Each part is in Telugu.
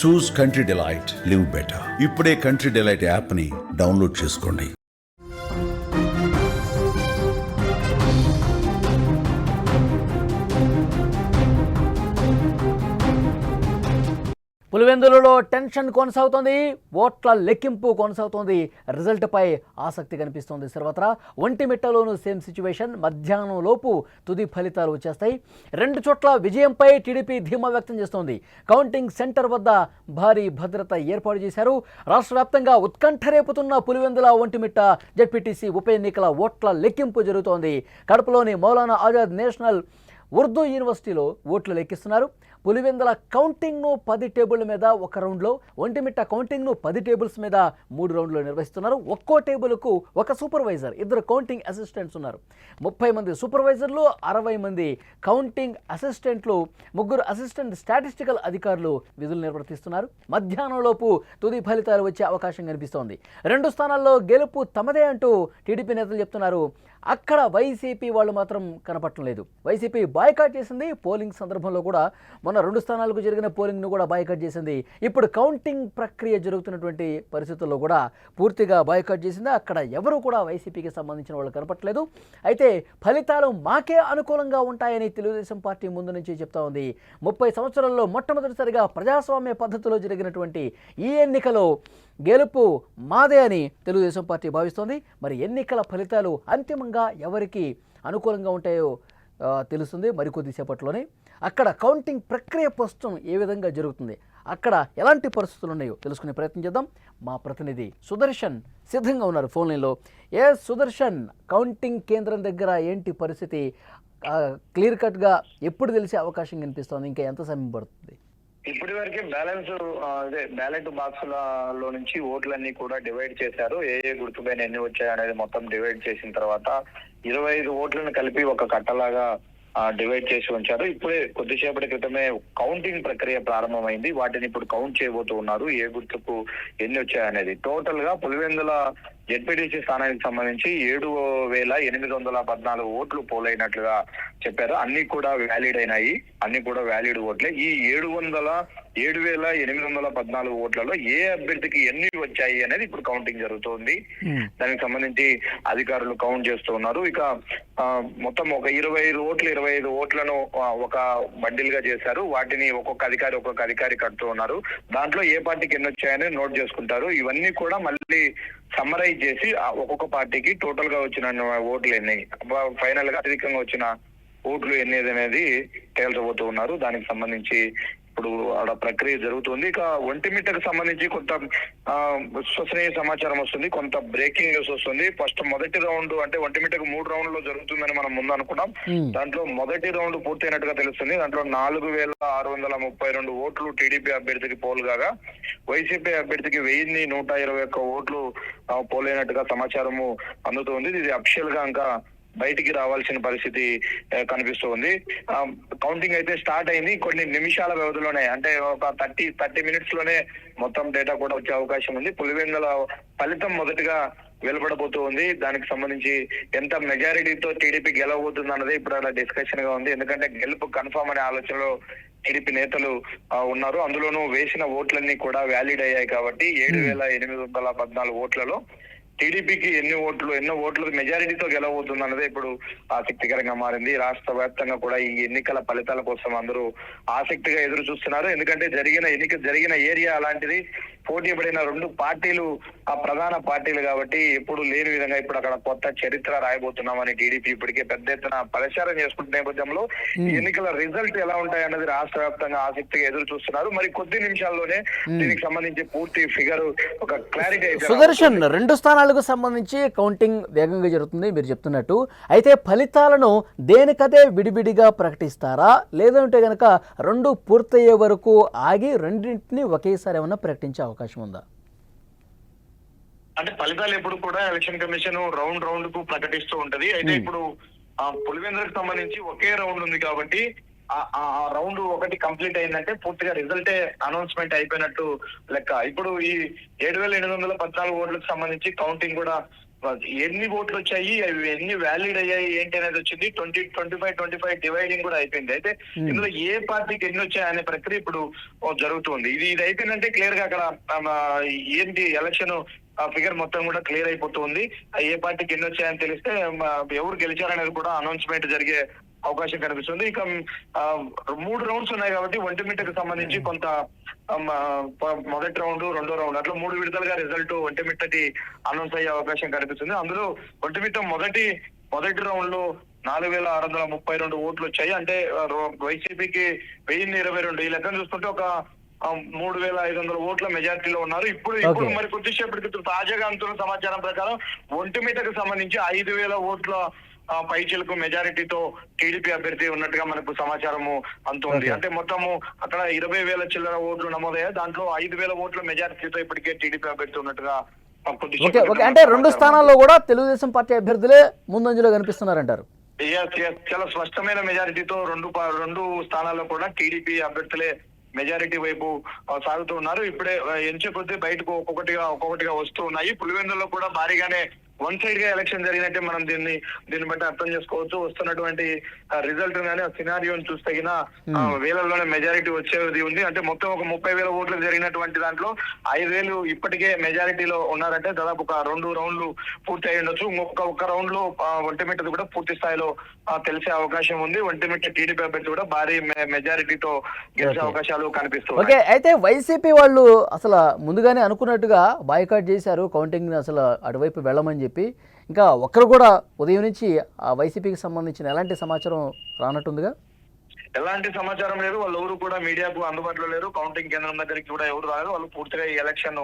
చూస్ కంట్రీ డిలైట్, లివ్ బెటర్. ఇప్పుడే కంట్రీ డిలైట్ యాప్ ని డౌన్లోడ్ చేసుకోండి. పులివెందులలో టెన్షన్ కొనసాగుతోంది, ఓట్ల లెక్కింపు కొనసాగుతోంది, రిజల్ట్పై ఆసక్తి కనిపిస్తోంది సర్వత్రా. ఒంటిమిట్టలోనూ సేమ్ సిచ్యువేషన్. మధ్యాహ్నం లోపు తుది ఫలితాలు వచ్చేస్తాయి. 2 చోట్ల విజయంపై టీడీపీ ధీమా వ్యక్తం చేస్తోంది. కౌంటింగ్ సెంటర్ వద్ద భారీ భద్రత ఏర్పాటు చేశారు. రాష్ట్ర వ్యాప్తంగా ఉత్కంఠ రేపుతున్న పులివెందుల ఒంటిమిట్ట జెడ్పీటీసీ ఉప ఎన్నికల ఓట్ల లెక్కింపు జరుగుతోంది. కడపలోని మౌలానా ఆజాద్ నేషనల్ ఉర్దూ యూనివర్సిటీలో ఓట్లు లెక్కిస్తున్నారు. పులివెందుల కౌంటింగ్ను 10 టేబుళ్ల మీద ఒక రౌండ్లో, ఒంటిమిట్ట కౌంటింగ్ను 10 టేబుల్స్ మీద 3 రౌండ్లో నిర్వహిస్తున్నారు. ఒక్కో టేబుల్కు ఒక సూపర్వైజర్, 2 కౌంటింగ్ అసిస్టెంట్స్ ఉన్నారు. 30 మంది సూపర్వైజర్లు, 60 మంది కౌంటింగ్ అసిస్టెంట్లు, 3 అసిస్టెంట్ స్టాటిస్టికల్ అధికారులు విధులు నిర్వర్తిస్తున్నారు. మధ్యాహ్నంలోపు తుది ఫలితాలు వచ్చే అవకాశం కనిపిస్తోంది. 2 స్థానాల్లో గెలుపు తమదే అంటూ టీడీపీ నేతలు చెప్తున్నారు. అక్కడ వైసీపీ వాళ్ళు మాత్రం కనపడటం లేదు. వైసీపీ బాయ్కాట్ చేసింది. పోలింగ్ సందర్భంలో కూడా మొన్న 2 స్థానాలకు జరిగిన పోలింగ్ను కూడా బాయ్కాట్ చేసింది. ఇప్పుడు కౌంటింగ్ ప్రక్రియ జరుగుతున్నటువంటి పరిస్థితుల్లో కూడా పూర్తిగా బాయ్కాట్ చేసింది. అక్కడ ఎవరు కూడా వైసీపీకి సంబంధించిన వాళ్ళు కనపడట్లేదు. అయితే ఫలితాలు మాకే అనుకూలంగా ఉంటాయని తెలుగుదేశం పార్టీ ముందు నుంచి చెప్తా ఉంది. 30 సంవత్సరాల్లో మొట్టమొదటిసారిగా ప్రజాస్వామ్య పద్ధతిలో జరిగినటువంటి ఈ ఎన్నికలో గెలుపు మాదే అని తెలుగుదేశం పార్టీ భావిస్తోంది. మరి ఎన్నికల ఫలితాలు అంతిమంగా ఎవరికి అనుకూలంగా ఉంటాయో తెలుస్తుంది మరికొద్దిసేపట్లోనే. అక్కడ కౌంటింగ్ ప్రక్రియ ప్రస్తుతం ఏ విధంగా జరుగుతుంది, అక్కడ ఎలాంటి పరిస్థితులు ఉన్నాయో తెలుసుకునే ప్రయత్నం చేద్దాం. మా ప్రతినిధి సుదర్శన్ సిద్ధంగా ఉన్నారు ఫోన్ లైన్లో. సుదర్శన్, కౌంటింగ్ కేంద్రం దగ్గర ఏంటి పరిస్థితి? క్లియర్ కట్గా ఎప్పుడు తెలిసే అవకాశం కనిపిస్తోంది? ఇంకా ఎంత సమయం పడుతుంది? ఇప్పటి వరకే బ్యాలెట్ బాక్సులలో నుంచి ఓట్లన్నీ కూడా డివైడ్ చేశారు. ఏ గుర్తుపైన ఎన్ని వచ్చాయి అనేది మొత్తం డివైడ్ చేసిన తర్వాత 25 ఓట్లను కలిపి ఒక కట్టలాగా డివైడ్ చేసి ఉంచారు. ఇప్పుడే కొద్దిసేపటి క్రితమే కౌంటింగ్ ప్రక్రియ ప్రారంభమైంది. వాటిని ఇప్పుడు కౌంట్ చేయబోతూ ఉన్నారు. ఏ గుర్తుకు ఎన్ని వచ్చాయనేది. టోటల్ గా పులివెందుల జెడ్పీటీసీ స్థానానికి సంబంధించి 7,814 ఓట్లు పోలైనట్లుగా చెప్పారు. అన్ని కూడా వ్యాలిడ్ అయినాయి. అన్ని కూడా వ్యాలిడ్ ఓట్లే. ఈ 7,814 ఓట్లలో ఏ అభ్యర్థికి ఎన్ని వచ్చాయి అనేది ఇప్పుడు కౌంటింగ్ జరుగుతోంది. దానికి సంబంధించి అధికారులు కౌంట్ చేస్తూ ఉన్నారు. ఇక మొత్తం ఒక 25 ఓట్లను ఒక బండిల్ గా చేశారు. వాటిని ఒక్కొక్క అధికారి కడుతూ ఉన్నారు. దాంట్లో ఏ పార్టీకి ఎన్ని వచ్చాయని నోట్ చేసుకుంటారు. ఇవన్నీ కూడా మళ్ళీ సమ్మరైజ్ చేసి ఒక్కొక్క పార్టీకి టోటల్ గా వచ్చిన ఓట్లు ఎన్ని, ఫైనల్ గా అధికంగా వచ్చిన ఓట్లు ఎన్ని అనేది తేల్చబోతూ ఉన్నారు. దానికి సంబంధించి ఇప్పుడు ఆడ ప్రక్రియ జరుగుతుంది. ఇక ఒంటిమిట్టకు సంబంధించి కొంత విశ్వసనీయ సమాచారం వస్తుంది, కొంత బ్రేకింగ్ న్యూస్ వస్తుంది. ఫస్ట్ మొదటి రౌండ్ అంటే ఒంటిమిట్టకు 3 రౌండ్లో జరుగుతుందని మనం ముందు అనుకున్నాం. దాంట్లో మొదటి రౌండ్ పూర్తయినట్టుగా తెలుస్తుంది. దాంట్లో 4,632 ఓట్లు టీడీపీ అభ్యర్థికి పోల్ కాగా వైసీపీ అభ్యర్థికి 1,121 ఓట్లు పోలైనట్టుగా సమాచారము అందుతుంది. ఇది అఫిషియల్ గా ఇంకా బయటికి రావాల్సిన పరిస్థితి కనిపిస్తుంది. కౌంటింగ్ అయితే స్టార్ట్ అయింది. కొన్ని నిమిషాల వ్యవధిలోనే, అంటే ఒక 30 మినిట్స్ లోనే మొత్తం డేటా కూడా వచ్చే అవకాశం ఉంది. పులివెందుల ఫలితం మొదటిగా వెలువడబోతూ ఉంది. దానికి సంబంధించి ఎంత మెజారిటీతో టీడీపీ గెలవబోతుంది అన్నది ఇప్పుడు అలా డిస్కషన్ గా ఉంది. ఎందుకంటే గెలుపు కన్ఫర్మ్ అనే ఆలోచనలో టీడీపీ నేతలు ఉన్నారు. అందులోనూ వేసిన ఓట్లన్నీ కూడా వ్యాలిడ్ అయ్యాయి కాబట్టి 7,814 ఓట్లలో టీడీపీకి ఎన్నో ఓట్లు మెజారిటీతో గెలవబోతుంది అన్నదే ఇప్పుడు ఆసక్తికరంగా మారింది. రాష్ట్ర వ్యాప్తంగా కూడా ఈ ఎన్నికల ఫలితాల కోసం అందరూ ఆసక్తిగా ఎదురు చూస్తున్నారు. ఎందుకంటే జరిగిన ఏరియా అలాంటిది. పోటీ పడిన 2 పార్టీలు ఆ ప్రధాన పార్టీలు కాబట్టి ఎప్పుడు లేని విధంగా ఇప్పుడు అక్కడ కొత్త చరిత్ర రాయబోతున్నామని టీడీపీ ఇప్పటికే పెద్ద ఎత్తున ప్రచారం చేసుకుంటున్న నేపథ్యంలో ఈ ఎన్నికల రిజల్ట్ ఎలా ఉంటాయన్నది రాష్ట్ర వ్యాప్తంగా ఆసక్తిగా ఎదురు చూస్తున్నారు. మరి కొద్ది నిమిషాల్లోనే దీనికి సంబంధించి పూర్తి ఫిగర్ ఒక క్లారిటీ అయితే. సుదర్శన్, 2 స్థానాలకు సంబంధించి కౌంటింగ్ వేగంగా జరుగుతుంది మీరు చెప్తున్నట్టు. అయితే ఫలితాలను దేనికదే విడివిడిగా ప్రకటిస్తారా, లేదంటే గనక 2 పూర్తయ్యే వరకు ఆగి రెండింటిని ఒకేసారి ఏమన్నా ప్రకటించే అవకాశం ఉందా? అంటే ఫలితాలు ఎప్పుడు కూడా ఎలక్షన్ కమిషన్ రౌండ్ కు ప్రకటిస్తూ ఉంటది. అయితే ఇప్పుడు పులివెందులకు సంబంధించి ఒకే రౌండ్ ఉంది కాబట్టి ఆ రౌండ్ ఒకటి కంప్లీట్ అయిందంటే పూర్తిగా రిజల్టే అనౌన్స్మెంట్ అయిపోయినట్టు లెక్క. ఇప్పుడు ఈ 7,814 ఓట్లకు సంబంధించి కౌంటింగ్ కూడా ఎన్ని ఓట్లు వచ్చాయి, అవి ఎన్ని వ్యాలిడ్ అయ్యాయి ఏంటి అనేది వచ్చింది. 25 డివైడింగ్ కూడా అయిపోయింది. అయితే ఇందులో ఏ పార్టీకి ఎన్ని వచ్చాయి అనే ప్రక్రియ ఇప్పుడు జరుగుతుంది. ఇది అయిపోయిందంటే క్లియర్ గా అక్కడ ఏంటి ఎలక్షన్ ఫిగర్ మొత్తం కూడా క్లియర్ అయిపోతుంది. ఏ పార్టీకి ఎన్ని వచ్చాయని తెలిస్తే ఎవరు గెలిచారనేది కూడా అనౌన్స్మెంట్ జరిగే అవకాశం కనిపిస్తుంది. ఇక 3 రౌండ్స్ ఉన్నాయి కాబట్టి ఒంటిమిట్టకు సంబంధించి కొంత మొదటి రౌండ్, రెండో రౌండ్ అట్లా 3 విడతలుగా రిజల్ట్ ఒంటిమిట్టకి అనౌన్స్ అయ్యే అవకాశం కనిపిస్తుంది. అందులో ఒంటిమిట్ట మొదటి రౌండ్ లో 4632 ఓట్లు వచ్చాయి. అంటే వైసీపీకి 1022. ఈ లెక్కను చూసుకుంటే ఒక 3500 ఓట్ల మెజార్టీలో ఉన్నారు. ఇప్పుడు మరి కొద్దిసేపటికి తాజాగా అందుతున్న సమాచారం ప్రకారం ఒంటిమిట్టకు సంబంధించి 5000 ఓట్ల పైచిలకు మెజారిటీతో టీడీపీ అభ్యర్థి ఉన్నట్టుగా మనకు సమాచారము అందుతుంది. అంటే మొత్తము అక్కడ 20,000 చిల్లర ఓట్లు నమోదయ్యాయి. దాంట్లో 5,000 ఓట్ల మెజారిటీతో ఇప్పటికే టీడీపీ అభ్యర్థి ఉన్నట్టుగా. అంటే 2 స్థానాల్లో కూడా తెలుగుదేశం పార్టీ అభ్యర్థులే ముందంజలో కనిపిస్తున్నారంటారు. చాలా స్పష్టమైన మెజారిటీతో రెండు స్థానాల్లో కూడా టీడీపీ అభ్యర్థులే మెజారిటీ వైపు సాగుతూ ఉన్నారు. ఇప్పుడే ఎంచే కొద్దీ బయటకు ఒక్కొక్కటిగా వస్తూ ఉన్నాయి. పులివెందుల్లో కూడా భారీగానే వన్ సైడ్ గా ఎలక్షన్ జరిగినట్టే మనం దీన్ని బట్టి అర్థం చేసుకోవచ్చు. వస్తున్నటువంటి రిజల్ట్ గానీ ఆ సినారియోని చూస్తే వేలల్లోనే మెజారిటీ వచ్చేది ఉంది. అంటే మొత్తం ఒక 30,000 ఓట్లు జరిగినటువంటి దాంట్లో 5,000 ఇప్పటికే మెజారిటీలో ఉన్నారంటే దాదాపు ఒక 2 రౌండ్లు పూర్తి అయి ఉండొచ్చు. ఒక్క రౌండ్ లో ఒంటిమిట్టది కూడా పూర్తి స్థాయిలో తెలిసే అవకాశం ఉంది. ఒంటిమిట్ట టీడీపీ అభ్యర్థి కూడా భారీ మెజారిటీతో గెలిచే అవకాశాలు కనిపిస్తున్నాయి. అయితే వైసీపీ వాళ్ళు అసలు ముందుగానే అనుకున్నట్టుగా బాయ్కాట్ చేశారు కౌంటింగ్ అసలు అటువైపు వెళ్ళమని చెప్పి. ఇంకా ఒక్కరు కూడా ఉదయం నుంచి ఆ వైసీపీకి సంబంధించిన ఎలాంటి సమాచారం రానట్టుందిగా. ఎలాంటి సమాచారం లేదు. వాళ్ళు ఎవరు కూడా మీడియాకు అందుబాటులో లేరు. కౌంటింగ్ కేంద్రం దగ్గరికి కూడా ఎవరు రాలేదు. వాళ్ళు పూర్తిగా ఈ ఎలక్షన్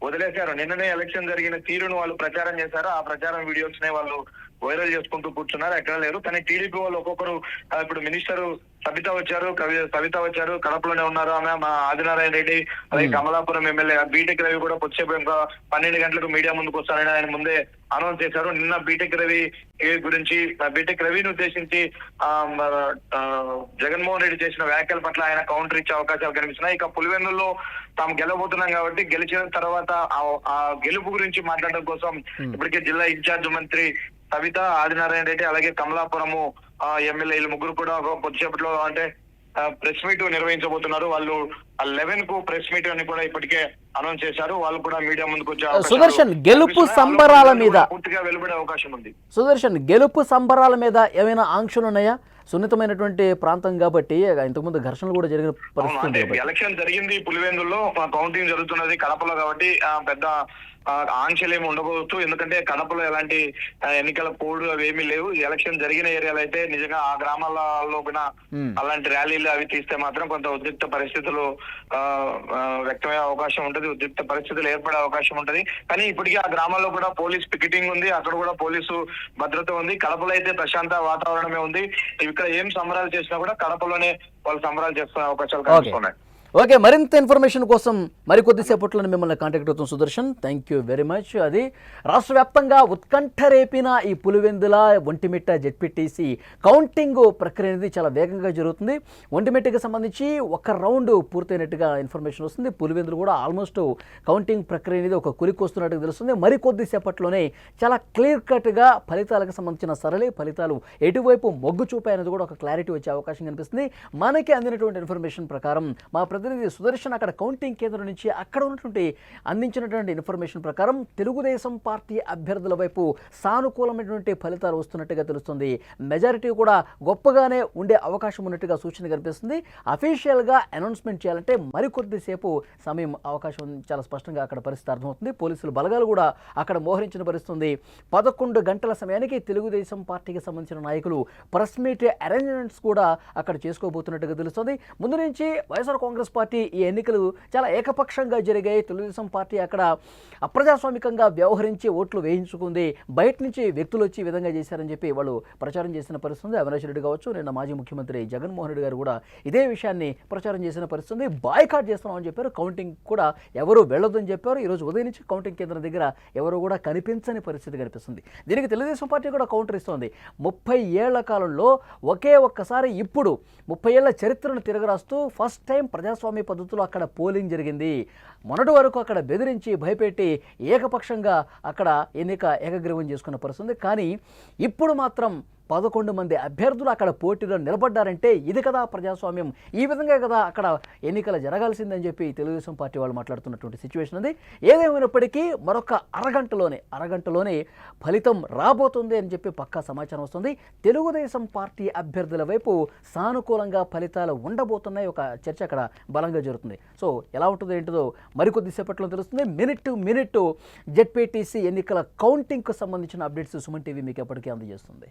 వదిలేశారు. నిన్ననే ఎలక్షన్ జరిగిన తీరును వాళ్ళు ప్రచారం చేశారు. ఆ ప్రచారం వీడియోస్ నే వాళ్ళు వైరల్ చేసుకుంటూ కూర్చున్నారు. ఎక్కడ లేరు. కానీ టీడీపీ వాళ్ళు ఒక్కొక్కరు ఇప్పుడు మినిస్టర్ సబిత వచ్చారు, కడపలోనే ఉన్నారు. ఆమె మా ఆదినారాయణ రెడ్డి, అలాగే కమలాపురం ఎమ్మెల్యే బీటెక్ రవి కూడా వచ్చేపు ఇంకా 12 గంటలకు మీడియా ముందుకు వస్తారని ఆయన ముందే అనౌన్స్ చేశారు. నిన్న బీటెక్ రవిని ఉద్దేశించి జగన్మోహన్ రెడ్డి చేసిన వ్యాఖ్యల పట్ల ఆయన కౌంటర్ ఇచ్చే అవకాశాలు కనిపిస్తున్నాయి. ఇక పులివెందుల్లో తాము గెలవబోతున్నాం కాబట్టి గెలిచిన తర్వాత ఆ గెలుపు గురించి మాట్లాడడం కోసం ఇప్పటికే జిల్లా ఇన్ఛార్జ్ మంత్రి సవిత, ఆదినారాయణ రెడ్డి అలాగే కమలాపురము ఎమ్మెల్యేలు ముగ్గురు కూడా కొద్దిసేపట్లో అంటే ప్రెస్ మీట్ నిర్వహించబోతున్నారు. వాళ్ళు 11 కు ప్రెస్ మీట్ అని కూడా ఇప్పటికే అనౌన్స్ చేశారు. వాళ్ళు కూడా మీడియా ముందుకు వచ్చే సుదర్శన్ గెలుపు సంబరాల మీద పూర్తిగా వెలువడే అవకాశం ఉంది. సుదర్శన్ గెలుపు సంబరాల మీద ఏమైనా ఆంక్షలు ఉన్నాయా? సున్నితమైనటువంటి ప్రాంతం కాబట్టి ఇంతకుముందు ఘర్షణలు కూడా జరిగిన పరిస్థితి. ఎలక్షన్ జరిగింది పులివెందుల్లో, కౌంటింగ్ జరుగుతున్నది కడపలో కాబట్టి పెద్ద ఆంక్షలు ఏమి ఉండబోతు. ఎందుకంటే కడపలో ఎలాంటి ఎన్నికల కోడ్ అవి ఏమీ లేవు. ఎలక్షన్ జరిగిన ఏరియాలో అయితే నిజంగా ఆ గ్రామాలలో కూడా అలాంటి ర్యాలీలు అవి తీస్తే మాత్రం కొంత ఉద్రిక్త పరిస్థితులు వ్యక్తమయ్యే అవకాశం ఉంటది. ఉద్రిక్త పరిస్థితులు ఏర్పడే అవకాశం ఉంటది. కానీ ఇప్పటికీ ఆ గ్రామాల్లో కూడా పోలీస్ పికెటింగ్ ఉంది. అక్కడ కూడా పోలీసు భద్రత ఉంది. కడపలో అయితే ప్రశాంత వాతావరణమే ఉంది. ఇక్కడ ఏం సంబరాలు చేసినా కూడా కడపలోనే వాళ్ళు సంబరాలు చేసుకునే అవకాశాలు కనిపిస్తున్నాయి. ఓకే, మరింత ఇన్ఫర్మేషన్ కోసం మరికొద్దిసేపట్లోనే మిమ్మల్ని కాంటాక్ట్ అవుతాం Sudarshan. Thank you very much. అది రాష్ట్ర వ్యాప్తంగా ఉత్కంఠ రేపిన ఈ పులివెందుల ఒంటిమిట్ట జెడ్పీటీసీ కౌంటింగ్ ప్రక్రియ అనేది చాలా వేగంగా జరుగుతుంది. ఒంటిమిట్టకి సంబంధించి ఒక రౌండ్ పూర్తయినట్టుగా ఇన్ఫర్మేషన్ వస్తుంది. పులివెందులు కూడా ఆల్మోస్ట్ కౌంటింగ్ ప్రక్రియ అనేది ఒక కులికి వస్తున్నట్టుగా తెలుస్తుంది. మరికొద్దిసేపట్లోనే చాలా క్లియర్ కట్గా ఫలితాలకు సంబంధించిన సరళి ఫలితాలు ఎటువైపు మొగ్గు చూపాయనేది కూడా ఒక క్లారిటీ వచ్చే అవకాశం కనిపిస్తుంది. మనకి అందినటువంటి ఇన్ఫర్మేషన్ ప్రకారం మా ప్రతినిధి సుదర్శన్ అక్కడ కౌంటింగ్ కేంద్రం నుంచి అక్కడ ఉన్నటువంటి అందించినటువంటి ఇన్ఫర్మేషన్ ప్రకారం తెలుగుదేశం పార్టీ అభ్యర్థుల వైపు సానుకూలమైనటువంటి ఫలితాలు వస్తున్నట్టుగా తెలుస్తుంది. మెజారిటీ కూడా గొప్పగానే ఉండే అవకాశం ఉన్నట్టుగా సూచన కనిపిస్తుంది. అఫీషియల్గా అనౌన్స్మెంట్ చేయాలంటే మరికొద్దిసేపు సమయం అవకాశం చాలా స్పష్టంగా అక్కడ పరిస్థితి అర్థమవుతుంది. పోలీసులు బలగాలు కూడా అక్కడ మోహరించిన పరిస్థితుంది. 11 గంటల సమయానికి తెలుగుదేశం పార్టీకి సంబంధించిన నాయకులు ప్రెస్ మీట్ అరేంజ్మెంట్స్ కూడా అక్కడ చేసుకోబోతున్నట్టుగా తెలుస్తుంది. ముందు నుంచి వైఎస్ఆర్ కాంగ్రెస్ పార్టీ ఈ ఎన్నికలు చాలా ఏకపక్షంగా జరిగాయి. తెలుగుదేశం పార్టీ అక్కడ అప్రజాస్వామికంగా వ్యవహరించి ఓట్లు వేయించుకుంది. బయట నుంచి వ్యక్తులు వచ్చి ఈ విధంగా చేశారని చెప్పి వాళ్ళు ప్రచారం చేసిన పరిస్థితి. అవినాష్ రెడ్డి కావచ్చు, నిన్న మాజీ ముఖ్యమంత్రి జగన్మోహన్ రెడ్డి గారు కూడా ఇదే విషయాన్ని ప్రచారం చేసిన పరిస్థితి. బాయ్కాట్ చేస్తున్నామని చెప్పారు. కౌంటింగ్ కూడా ఎవరు వెళ్ళొద్దని చెప్పారు. ఈరోజు ఉదయం నుంచి కౌంటింగ్ కేంద్రం దగ్గర ఎవరు కూడా కనిపించని పరిస్థితి కనిపిస్తుంది. దీనికి తెలుగుదేశం పార్టీ కూడా కౌంటర్ ఇస్తోంది. 30 ఏళ్ల కాలంలో ఒక్కసారి ఇప్పుడు 30 ఏళ్ల చరిత్రను తిరగరాస్తూ ఫస్ట్ టైం ప్రజాస్వామ్య ప్రజాస్వామ్య పద్ధతిలో అక్కడ పోలింగ్ జరిగింది. మొన్నటి వరకు అక్కడ బెదిరించి భయపెట్టి ఏకపక్షంగా అక్కడ ఎన్నిక ఏకగ్రీవం చేసుకున్న పరిస్థితి ఉంది. కానీ ఇప్పుడు మాత్రం 11 మంది అభ్యర్థులు అక్కడ పోటీలో నిలబడ్డారంటే ఇది కదా ప్రజాస్వామ్యం, ఈ విధంగా కదా అక్కడ ఎన్నికలు జరగాల్సిందని చెప్పి తెలుగుదేశం పార్టీ వాళ్ళు మాట్లాడుతున్నటువంటి సిచ్యువేషన్ ఉంది. ఏదేమైనప్పటికీ మరొక అరగంటలోనే ఫలితం రాబోతుంది అని చెప్పి పక్కా సమాచారం వస్తుంది. తెలుగుదేశం పార్టీ అభ్యర్థుల వైపు సానుకూలంగా ఫలితాలు ఉండబోతున్నాయి. ఒక చర్చ అక్కడ బలంగా జరుగుతుంది. సో ఎలా ఉంటుందో ఏంటిదో మరికొద్ది సేపట్లో తెలుస్తుంది. మినిట్ టు మినిట్ జెడ్పీటీసీ ఎన్నికల కౌంటింగ్కు సంబంధించిన అప్డేట్స్ సుమన్ టీవీ మీకు ఎప్పటికీ అందజేస్తుంది.